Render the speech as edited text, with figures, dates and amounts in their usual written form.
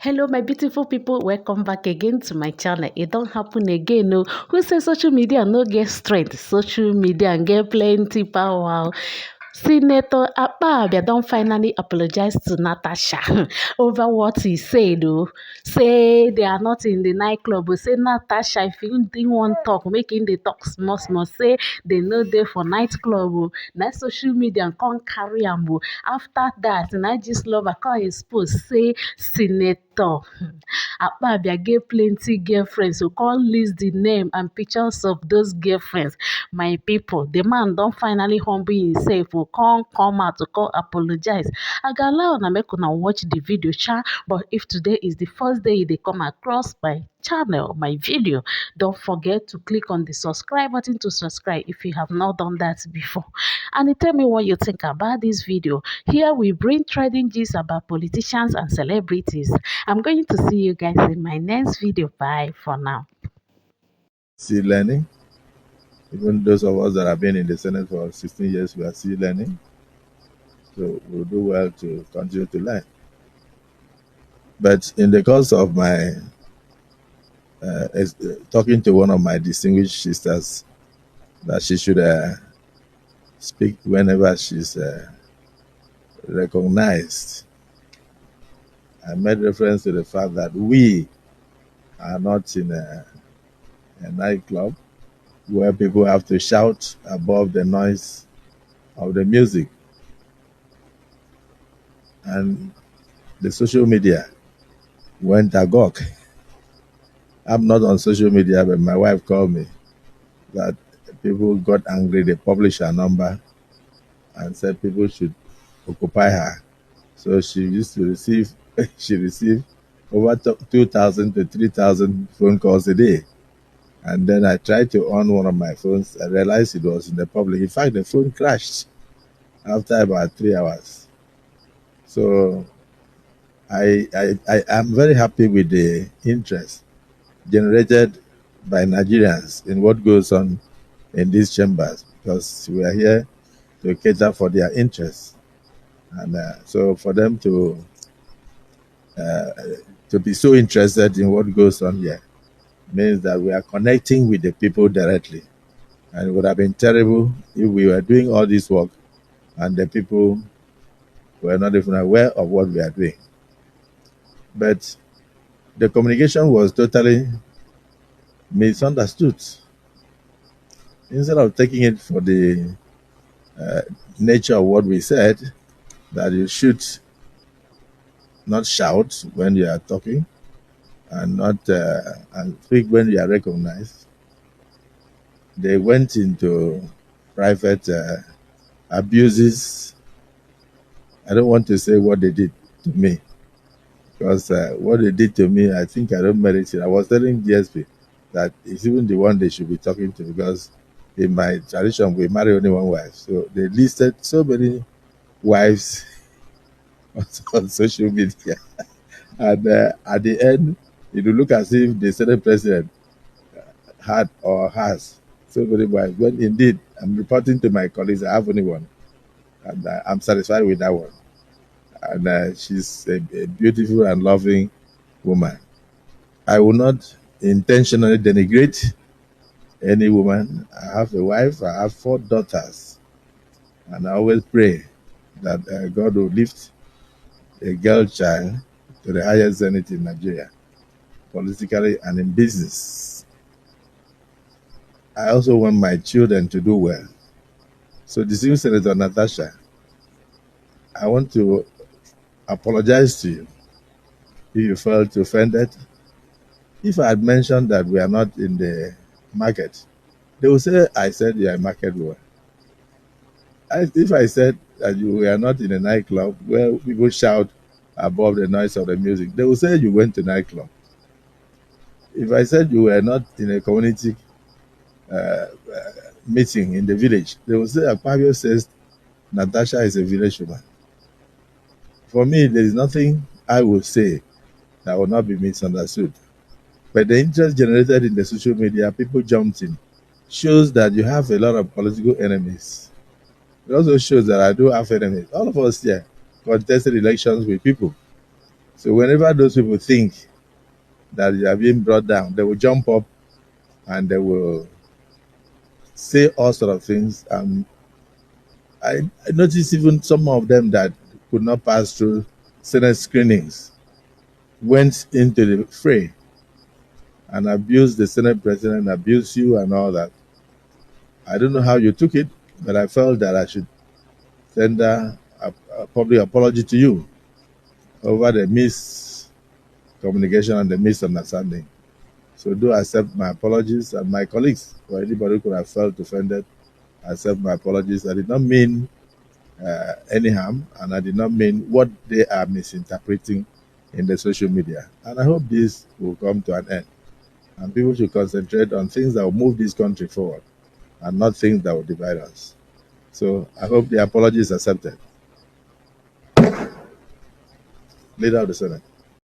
Hello, my beautiful people. Welcome back again to my channel. It don't happen again. No, who say social media no get strength? Social media and get plenty power. Senator Akpabia don't finally apologize to Natasha over what he said. Oh, say they are not in the nightclub. Oh, say Natasha, if you didn't want talk, making the talk small small. Say they know they for nightclub. Oh, na social media can't carry am. Oh. After that, na Gistlover come expose say Senator Akpabia get plenty girlfriends. So come list the name and pictures of those girlfriends. My people, the man don finally humble himself. Oh, come out to come apologize. I go allow una make una watch the video sha, but if today is the first day they come across my channel, my video, don't forget to click on the subscribe button to subscribe if you have not done that before. And tell me what you think about this video. Here we bring trading gist about politicians and celebrities. I'm going to see you guys in my next video. Bye for now. Still learning. Even those of us that have been in the Senate for 16 years, we are still learning. So we'll do well to continue to learn. But in the course of my talking to one of my distinguished sisters that she should speak whenever she's recognized, I made reference to the fact that we are not in a nightclub where people have to shout above the noise of the music. And the social media went agog. I'm not on social media, but my wife called me that people got angry. They published her number and said people should occupy her. So she used to receive, she received over 2,000 to 3,000 phone calls a day. And then I tried to on one of my phones. I realized it was in the public. In fact, the phone crashed after about 3 hours. So I am very happy with the interest generated by Nigerians in what goes on in these chambers, because we are here to cater for their interests. And so for them to be so interested in what goes on here means that we are connecting with the people directly. And it would have been terrible if we were doing all this work and the people were not even aware of what we are doing. But the communication was totally misunderstood. Instead of taking it for the nature of what we said, that you should not shout when you are talking and not and speak when you are recognized, they went into private abuses. I don't want to say what they did to me, because what they did to me, I think I don't merit it. I was telling DSP that it's even the one they should be talking to, because in my tradition, we marry only one wife. So they listed so many wives on social media. And at the end, it will look as if the Senate president had or has so many wives. When indeed, I'm reporting to my colleagues, I have only one. And I'm satisfied with that one. And she's a beautiful and loving woman. I will not intentionally denigrate any woman. I have a wife, I have 4 daughters. And I always pray that God will lift a girl child to the highest zenith in Nigeria, politically and in business. I also want my children to do well. So, distinguished Senator Natasha, I want to apologize to you if you felt offended. If I had mentioned that we are not in the market, they will say I said you are a market woman. If I said that we are not in a nightclub where people shout above the noise of the music, they will say you went to nightclub. If I said you were not in a community meeting in the village, they will say Akpabia says Natasha is a village woman. For me, there is nothing I will say that will not be misunderstood. But the interest generated in the social media, people jumped in, shows that you have a lot of political enemies. It also shows that I do have enemies. All of us here contested elections with people. So whenever those people think that you are being brought down, they will jump up and they will say all sort of things. I noticed even some of them that could not pass through Senate screenings went into the fray and abused the Senate president, abused you and all that. I don't know how you took it, but I felt that I should tender a public apology to you over the miscommunication and the misunderstanding. So do accept my apologies, and my colleagues, or anybody who could have felt offended, accept my apologies. I did not mean any harm, and I did not mean what they are misinterpreting in the social media. And I hope this will come to an end, and people should concentrate on things that will move this country forward, and not things that will divide us. So I hope the apology is accepted. Leader of the Senate.